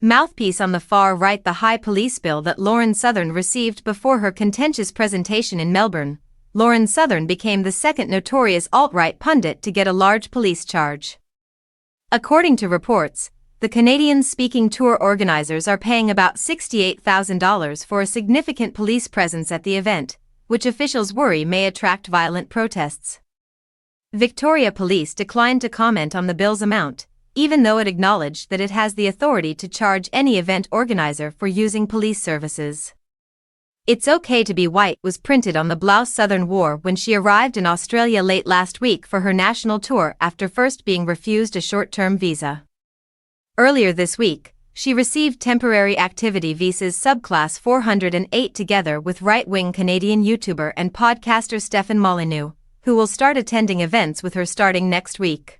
Mouthpiece on the far right. The high police bill that Lauren Southern received before her contentious presentation in Melbourne. Lauren Southern became the second notorious alt-right pundit to get a large police charge. According to reports, the Canadian-speaking tour organizers are paying about $68,000 for a significant police presence at the event, which officials worry may attract violent protests. Victoria Police declined to comment on the bill's amount, even though it acknowledged that it has the authority to charge any event organizer for using police services. "It's okay to be white" was printed on the blouse Southern wore when she arrived in Australia late last week for her national tour after first being refused a short-term visa. Earlier this week, she received temporary activity visas subclass 408 together with right-wing Canadian YouTuber and podcaster Stefan Molyneux, who will start attending events with her starting next week.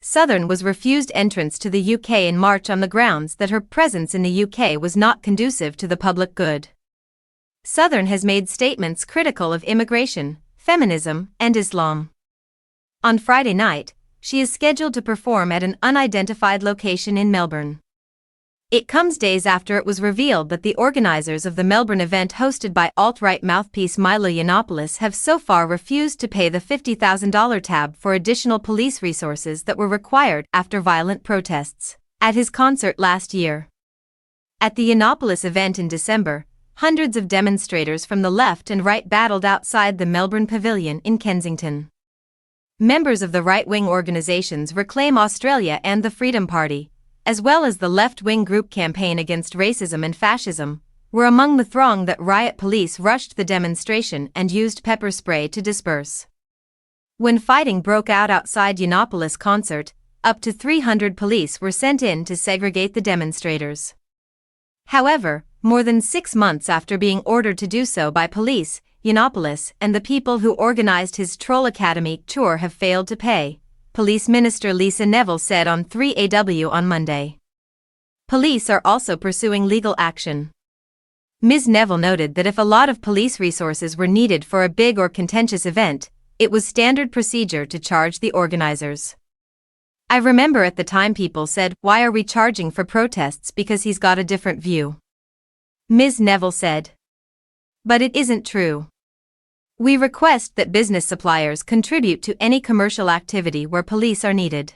Southern was refused entrance to the UK in March on the grounds that her presence in the UK was not conducive to the public good. Southern has made statements critical of immigration, feminism, and Islam. On Friday night, she is scheduled to perform at an unidentified location in Melbourne. It comes days after it was revealed that the organizers of the Melbourne event hosted by alt-right mouthpiece Milo Yiannopoulos have so far refused to pay the $50,000 tab for additional police resources that were required after violent protests at his concert last year. At the Yiannopoulos event in December, hundreds of demonstrators from the left and right battled outside the Melbourne Pavilion in Kensington. Members of the right-wing organizations Reclaim Australia and the Freedom Party, as well as the left-wing group Campaign Against Racism and Fascism, were among the throng that riot police rushed the demonstration and used pepper spray to disperse. When fighting broke out outside Yiannopoulos concert, up to 300 police were sent in to segregate the demonstrators. However, more than 6 months after being ordered to do so by police, Yiannopoulos and the people who organized his Troll Academy tour have failed to pay, Police Minister Lisa Neville said on 3AW on Monday. Police are also pursuing legal action. Ms. Neville noted that if a lot of police resources were needed for a big or contentious event, it was standard procedure to charge the organizers. "I remember at the time people said, 'Why are we charging for protests because he's got a different view?'" Ms. Neville said. "But it isn't true. We request that business suppliers contribute to any commercial activity where police are needed."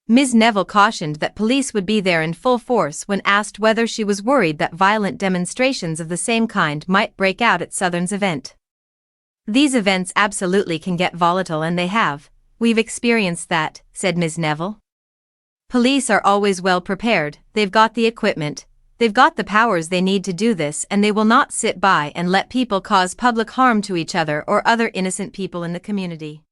Ms. Neville cautioned that police would be there in full force when asked whether she was worried that violent demonstrations of the same kind might break out at Southern's event. "These events absolutely can get volatile, and they have. We've experienced that," said Ms. Neville. "Police are always well prepared, they've got the equipment, they've got the powers they need to do this, and they will not sit by and let people cause public harm to each other or other innocent people in the community."